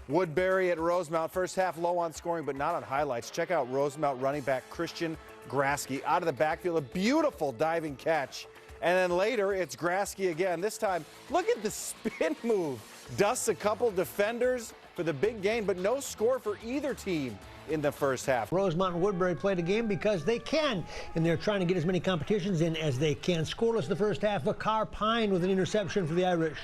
Woodberry at Rosemont. First half low on scoring, but not on highlights. Check out Rosemont running back Christian Grasky out of the backfield. A beautiful diving catch. And then later, it's Grasky again. This time, look at the spin move. Dusts a couple defenders for the big gain, but no score for either team in the first half. Rosemont and Woodberry played a game because they can, and they're trying to get as many competitions in as they can. Scoreless the first half. Vakar Pine with an interception for the Irish.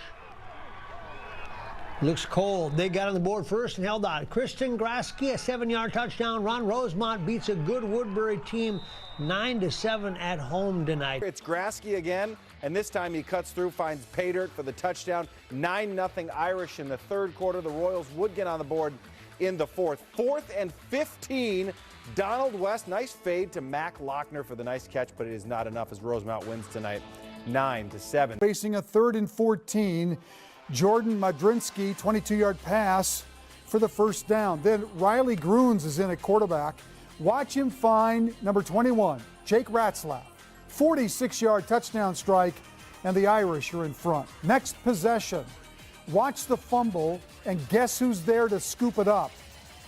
Looks cold. They got on the board first and held on. Christian Grasky, a 7-yard touchdown run. Rosemont beats a good Woodberry team 9-7 at home tonight. It's Grasky again, and this time he cuts through, finds Paydirt for the touchdown. 9-0 Irish in the third quarter. The Royals would get on the board in the fourth. 4th and 15. Donald West, nice fade to Mac Lochner for the nice catch, but it is not enough as Rosemont wins tonight 9-7. Facing a 3rd and 14. Jordan Madrinsky, 22-yard pass for the first down. Then Riley Gruens is in at quarterback. Watch him find number 21, Jake Ratzlaff. 46-yard touchdown strike, and the Irish are in front. Next possession. Watch the fumble, and guess who's there to scoop it up?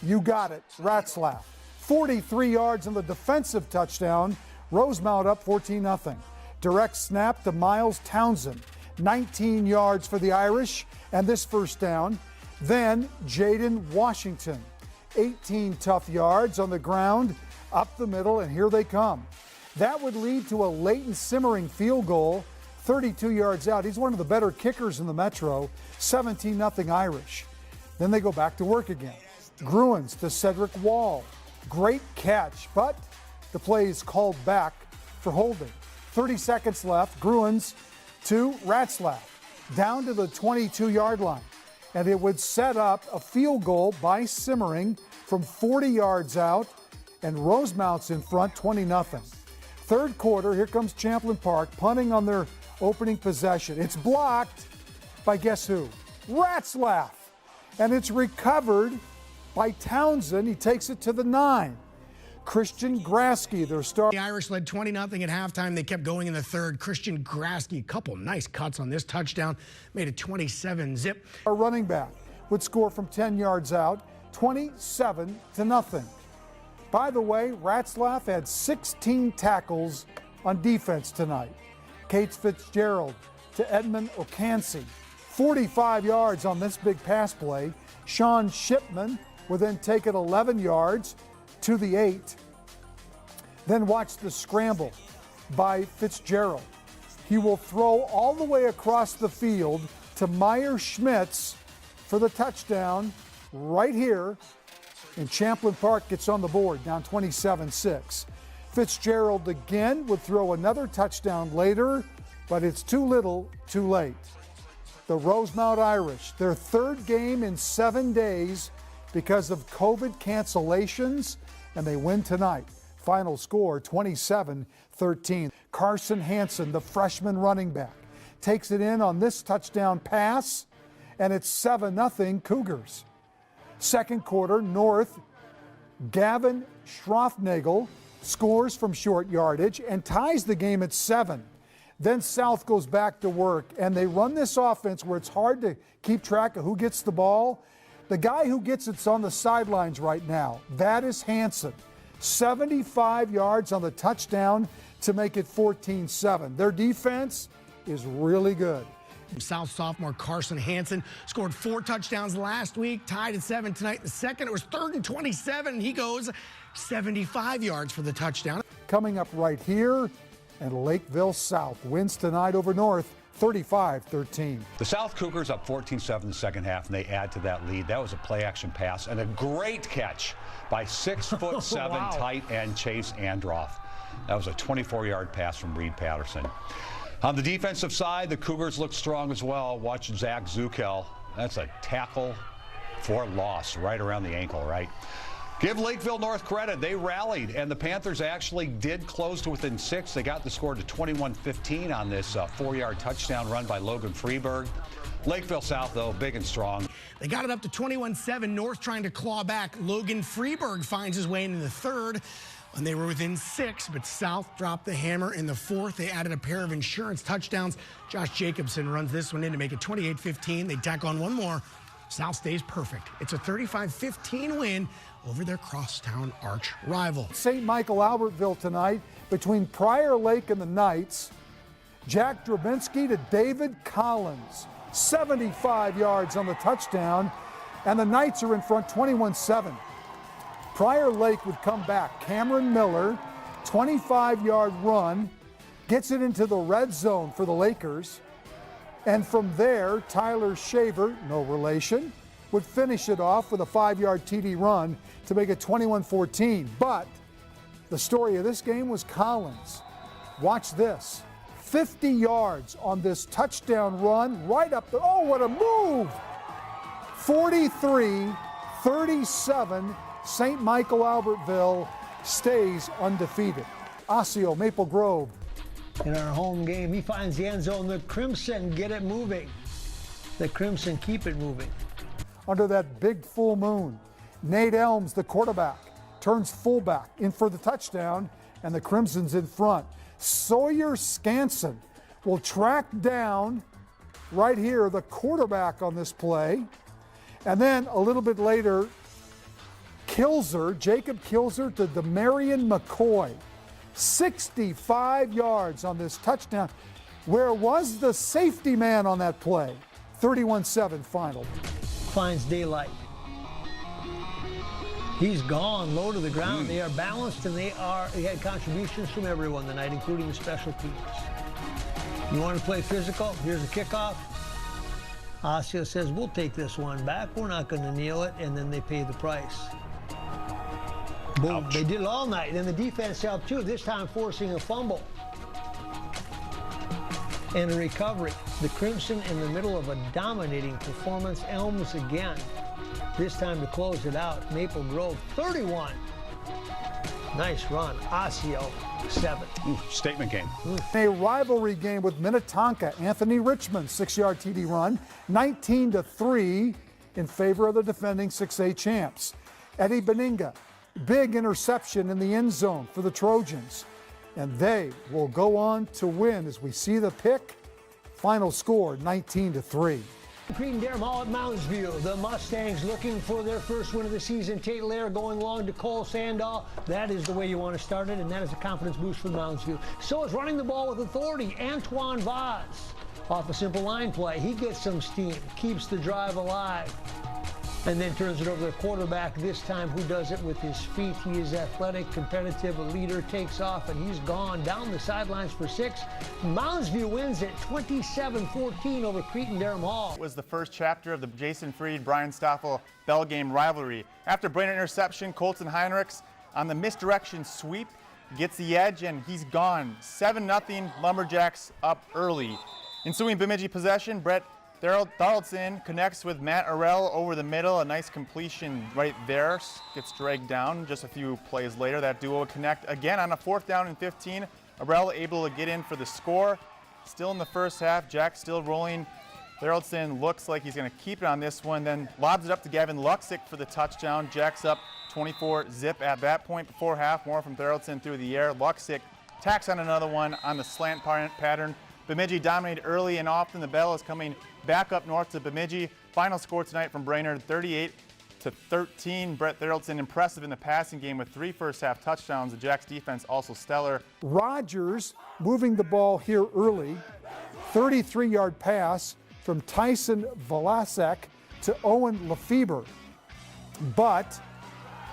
You got it, Ratzlaff. 43 yards on the defensive touchdown. Rosemont up 14-0. Direct snap to Miles Townsend. 19 yards for the Irish, and this first down. Then Jaden Washington, 18 tough yards on the ground, up the middle, and here they come. That would lead to a Leighton Simmering field goal, 32 yards out. He's one of the better kickers in the Metro, 17-0 Irish. Then they go back to work again. Gruens to Cedric Wall. Great catch, but the play is called back for holding. 30 seconds left. Gruens to Ratzlaff, down to the 22-yard line. And it would set up a field goal by Simmering from 40 yards out, and Rosemont's in front 20-0. Third quarter, here comes Champlin Park, punting on their opening possession. It's blocked by guess who? Ratzlaff. And it's recovered by Townsend. He takes it to the 9. Christian Grasky, their star. The Irish led 20-0 at halftime. They kept going in the third. Christian Grasky, a couple nice cuts on this touchdown, made it 27-zip. Our running back would score from 10 yards out, 27-0. By the way, Ratzlaff had 16 tackles on defense tonight. Kate Fitzgerald to Edmund Ocansey, 45 yards on this big pass play. Sean Shipman would then take it 11 yards to the 8. Then watch the scramble by Fitzgerald. He will throw all the way across the field to Meyer Schmitz for the touchdown right here, and Champlin Park gets on the board, down 27-6. Fitzgerald again would throw another touchdown later, but it's too little, too late. The Rosemont Irish, their third game in 7 days because of COVID cancellations, and they win tonight. Final score 27-13. Carson Hansen, the freshman running back, takes it in on this touchdown pass, and it's 7-0 Cougars. Second quarter, North, Gavin Schroffnagel scores from short yardage and ties the game at 7. Then South goes back to work, and they run this offense where it's hard to keep track of who gets the ball. The guy who gets it's on the sidelines right now. That is Hansen. 75 yards on the touchdown to make it 14-7. Their defense is really good. South sophomore Carson Hansen scored 4 touchdowns last week, tied at 7 tonight. The second, it was 3rd and 27, and he goes 75 yards for the touchdown. Coming up right here, and Lakeville South wins tonight over North, 35-13. The South Cougars up 14-7 in the second half, and they add to that lead. That was a play-action pass and a great catch by 6'7" Wow. tight end Chase Androff. That was a 24-yard pass from Reed Patterson. On the defensive side, the Cougars looked strong as well. Watch Zach Zukel. That's a tackle for loss right around the ankle, right? Give Lakeville North credit. They rallied, and the Panthers actually did close to within 6. They got the score to 21-15 on this 4-yard touchdown run by Logan Freeberg. Lakeville South, though, big and strong. They got it up to 21-7. North trying to claw back. Logan Freeberg finds his way into the third, and they were within 6, but South dropped the hammer in the fourth. They added a pair of insurance touchdowns. Josh Jacobson runs this one in to make it 28-15. They tack on one more South stays perfect. It's a 35-15 win over their crosstown arch rival. St. Michael-Albertville tonight between Prior Lake and the Knights. Jack Drabinski to David Collins, 75 yards on the touchdown, and the Knights are in front 21-7. Prior Lake would come back. Cameron Miller, 25-yard run, gets it into the red zone for the Lakers. And from there, Tyler Shaver, no relation, would finish it off with a 5-yard TD run to make it 21-14. But the story of this game was Collins. Watch this. 50 yards on this touchdown run right up the, oh, what a move! 43-37, St. Michael-Albertville stays undefeated. Osseo, Maple Grove. In our home game, he finds the end zone. The Crimson get it moving. The Crimson keep it moving. Under that big full moon, Nate Elms, the quarterback, turns fullback in for the touchdown, and the Crimson's in front. Sawyer Scanson will track down right here the quarterback on this play. And then a little bit later, Jacob Kilzer to Demarion McCoy. 65 yards on this touchdown. Where was the safety man on that play? 31-7 final. Finds daylight. He's gone low to the ground. They are balanced, and they had contributions from everyone tonight, including the special teams. You want to play physical? Here's a kickoff. Osseo says, we'll take this one back. We're not going to kneel it, and then they pay the price. Boom. Ouch. They did it all night, and the defense helped too, this time forcing a fumble and a recovery. The Crimson in the middle of a dominating performance. Elms again, this time to close it out. Maple Grove 31. Nice run. Osseo 7. Statement game. A rivalry game with Minnetonka. Anthony Richmond, 6-yard TD run, 19-3 in favor of the defending 6A champs. Eddie Beninga, big interception in the end zone for the Trojans. And they will go on to win as we see the pick. Final score 19-3. Cretin-Derham all at Mounds View. The Mustangs looking for their first win of the season. Tate Lair going long to Cole Sandahl. That is the way you want to start it, and that is a confidence boost for Mounds View. So is running the ball with authority. Antoine Vaz off a simple line play. He gets some steam, keeps the drive alive, and then turns it over to the quarterback, this time who does it with his feet. He is athletic, competitive, a leader, takes off, and he's gone down the sidelines for 6. Mounds View wins it 27-14 over Cretin-Derham Hall. Was the first chapter of the Jason Freed, Brian Stoffel Bell game rivalry. After Brainerd interception, Colton Heinrichs on the misdirection sweep gets the edge, and he's gone. 7-0, Lumberjacks up early. Ensuing Bemidji possession, Brett Donaldson connects with Matt Arell over the middle. A nice completion right there. Gets dragged down just a few plays later. That duo would connect again on a 4th down and 15. Arell able to get in for the score. Still in the first half. Jack still rolling. Thoraldson looks like he's going to keep it on this one. Then lobs it up to Gavin Luxick for the touchdown. Jack's up 24-zip at that point. Before half, more from Thoraldson through the air. Luxick tacks on another one on the slant pattern. Bemidji dominated early and often. The bell is coming back up north to Bemidji. Final score tonight from Brainerd, 38-13. Brett Thoraldson impressive in the passing game with 3 first-half touchdowns. The Jacks defense also stellar. Rogers moving the ball here early. 33-yard pass from Tyson Velasek to Owen Lefebvre. But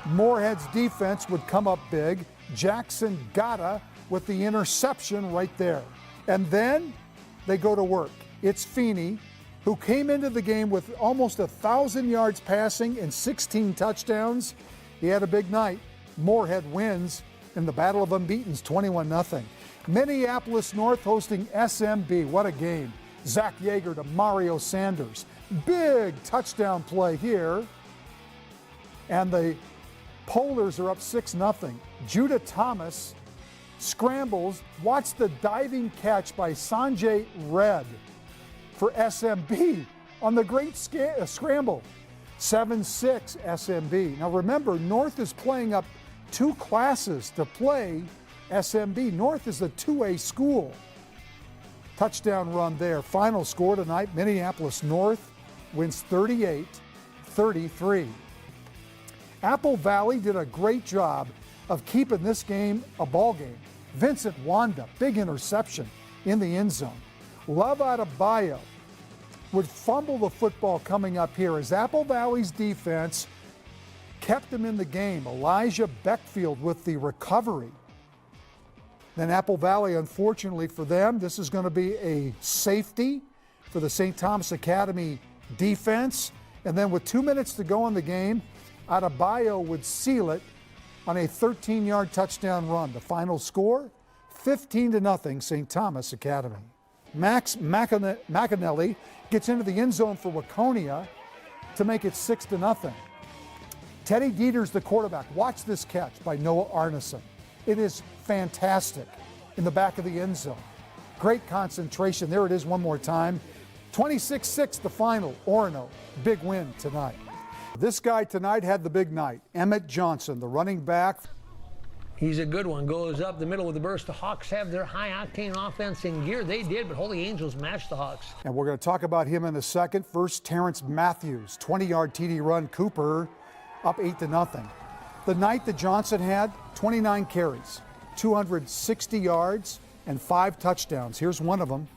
Moorhead's defense would come up big. Jackson Gata with the interception right there. And then they go to work. It's Feeney, who came into the game with almost 1,000 yards passing and 16 touchdowns. He had a big night. Moorhead wins in the Battle of Unbeatens, 21-0. Minneapolis North hosting SMB. What a game. Zach Yeager to Mario Sanders. Big touchdown play here. And the Polars are up 6-0. Judah Thomas scrambles. Watch the diving catch by Sanjay Red for SMB on the great scramble. 7-6 SMB. Now remember, North is playing up 2 classes to play SMB. North is a 2A school. Touchdown run there. Final score tonight, Minneapolis North wins 38 33. Apple Valley did a great job of keeping this game a ball game. Vincent Wanda, big interception in the end zone. Love Adebayo would fumble the football coming up here as Apple Valley's defense kept him in the game. Elijah Beckfield with the recovery. Then Apple Valley, unfortunately for them, this is going to be a safety for the St. Thomas Academy defense. And then with 2 minutes to go in the game, Adebayo would seal it on a 13-yard touchdown run. The final score, 15-0 St. Thomas Academy. Max McAnally gets into the end zone for Waconia to make it 6-0. Teddy Dieter's the quarterback. Watch this catch by Noah Arneson. It is fantastic in the back of the end zone. Great concentration. There it is one more time. 26-6 the final. Orono, big win tonight. This guy tonight had the big night. Emmett Johnson, the running back. He's a good one. Goes up the middle with the burst. The Hawks have their high-octane offense in gear. They did, but Holy Angels matched the Hawks. And we're going to talk about him in a second. First, Terrence Matthews, 20-yard TD run. Cooper up 8-0. The night that Johnson had, 29 carries, 260 yards, and 5 touchdowns. Here's one of them.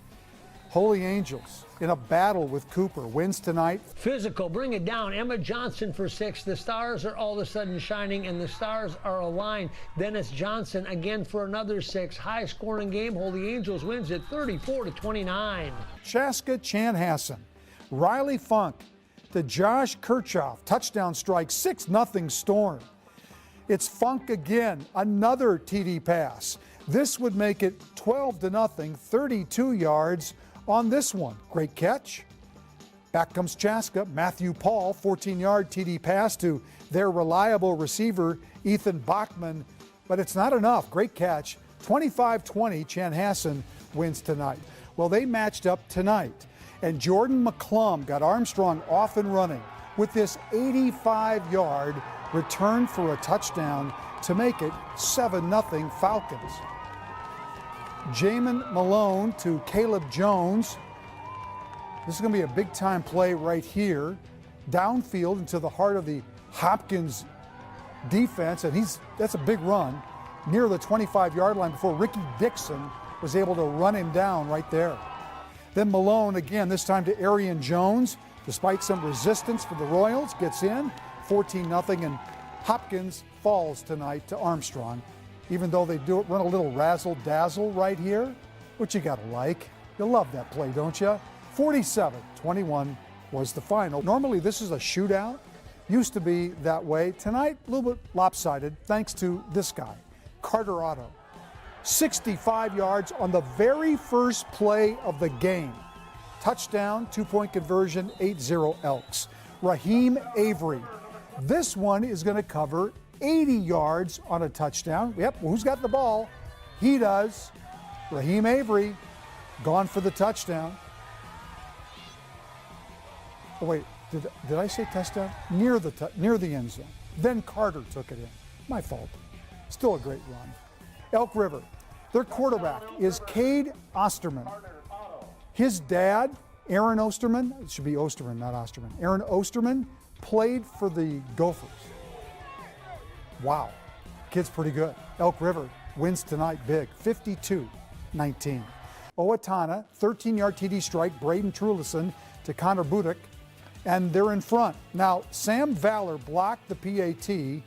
Holy Angels in a battle with Cooper. Wins tonight. Physical, bring it down. Emma Johnson for 6. The stars are all of a sudden shining, and the stars are aligned. Then it's Johnson again for another 6. High-scoring game. Holy Angels wins it 34-29. Chaska Chanhassen. Riley Funk to Josh Kirchhoff. Touchdown strike, 6-0 Storm. It's Funk again, another TD pass. This would make it 12-0, 32 yards on this one. Great catch. Back comes Chaska. Matthew Paul, 14-yard TD pass to their reliable receiver, Ethan Bachman. But it's not enough. Great catch. 25-20, Chanhassen wins tonight. Well, they matched up tonight. And Jordan McClum got Armstrong off and running with this 85-yard return for a touchdown to make it 7-0 Falcons. Jamin Malone to Caleb Jones. This is going to be a big-time play right here. Downfield into the heart of the Hopkins defense, and that's a big run near the 25-yard line before Ricky Dixon was able to run him down right there. Then Malone again, this time to Arian Jones. Despite some resistance for the Royals, gets in, 14-0, and Hopkins falls tonight to Armstrong. Even though they run a little razzle-dazzle right here, which you gotta like. You love that play, don't you? 47-21 was the final. Normally this is a shootout. Used to be that way. Tonight, a little bit lopsided, thanks to this guy, Carter Otto. 65 yards on the very first play of the game. Touchdown, 2-point conversion, 8-0 Elks. Raheem Avery. This one is going to cover 80 yards on a touchdown. Yep, who's got the ball? He does. Raheem Avery, gone for the touchdown. Oh wait, did I say touchdown? Near the end zone. Then Carter took it in. My fault. Still a great run. Elk River, their quarterback is Cade Osterman. His dad, Aaron Osterman, it should be Osterman, not Osterman. Aaron Osterman played for the Gophers. Wow, kid's pretty good. Elk River wins tonight big, 52-19. Orotonna, 13-yard TD strike, Braden Trulison to Connor Budick, and they're in front. Now, Sam Valor blocked the PAT,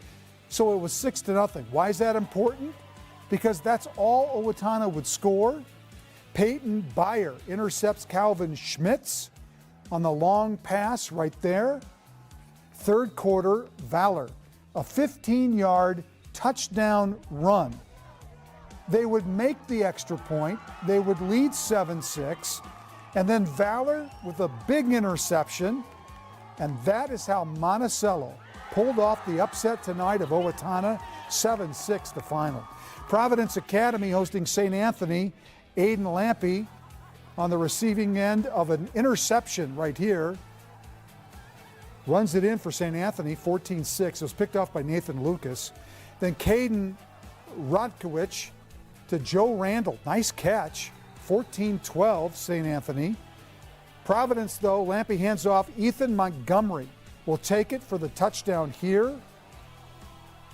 so it was 6-0. Why is that important? Because that's all Orotonna would score. Peyton Byer intercepts Calvin Schmitz on the long pass right there. Third quarter, Valor, a 15-yard touchdown run. They would make the extra point. They would lead 7-6. And then Valor with a big interception. And that is how Monticello pulled off the upset tonight of Orotonna, 7-6 the final. Providence Academy hosting St. Anthony. Aiden Lampy on the receiving end of an interception right here. Runs it in for St. Anthony, 14-6. It was picked off by Nathan Lucas. Then Caden Rodkowicz to Joe Randall. Nice catch, 14-12, St. Anthony. Providence, though, Lampy hands off Ethan Montgomery will take it for the touchdown here.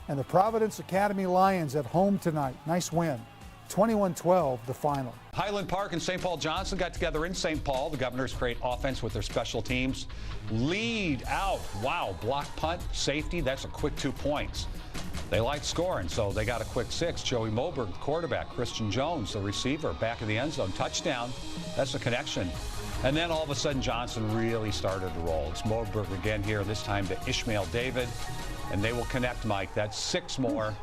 And the Providence Academy Lions at home tonight. Nice win. 21-12, the final. Highland Park and St. Paul Johnson got together in St. Paul. The Governors create offense with their special teams. Lead out. Wow, block punt, safety, that's a quick 2 points. They like scoring, so they got a quick 6. Joey Moberg, the quarterback. Christian Jones, the receiver, back of the end zone. Touchdown. That's a connection. And then all of a sudden, Johnson really started to roll. It's Moberg again here, this time to Ishmael David. And they will connect, Mike. That's 6 more.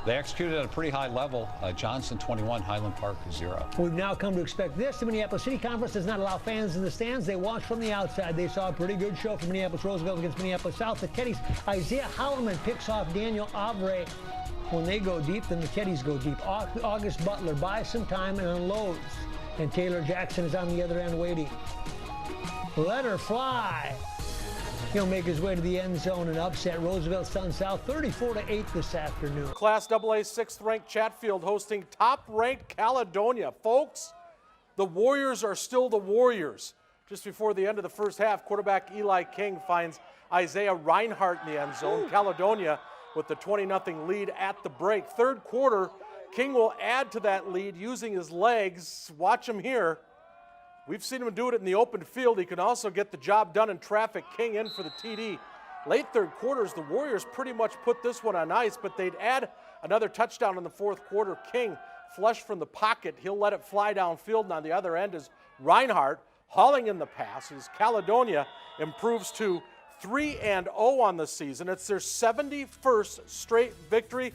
They executed at a pretty high level. Johnson 21, Highland Park 0. We've now come to expect this. The Minneapolis City Conference does not allow fans in the stands. They watch from the outside. They saw a pretty good show from Minneapolis Roosevelt against Minneapolis South. The Teddies, Isaiah Holloman picks off Daniel Avre. When they go deep, then the Teddies go deep. August Butler buys some time and unloads. And Taylor Jackson is on the other end waiting. Let her fly. He'll make his way to the end zone and upset Roosevelt Sun South 34-8 this afternoon. Class AA 6th-ranked Chatfield hosting top-ranked Caledonia. Folks, the Warriors are still the Warriors. Just before the end of the first half, quarterback Eli King finds Isaiah Reinhardt in the end zone. Caledonia with the 20-0 lead at the break. Third quarter, King will add to that lead using his legs. Watch him here. We've seen him do it in the open field. He can also get the job done in traffic. King in for the TD. Late third quarters, the Warriors pretty much put this one on ice, but they'd add another touchdown in the fourth quarter. King flush from the pocket. He'll let it fly downfield, and on the other end is Reinhardt hauling in the pass as Caledonia improves to 3-0 on the season. It's their 71st straight victory.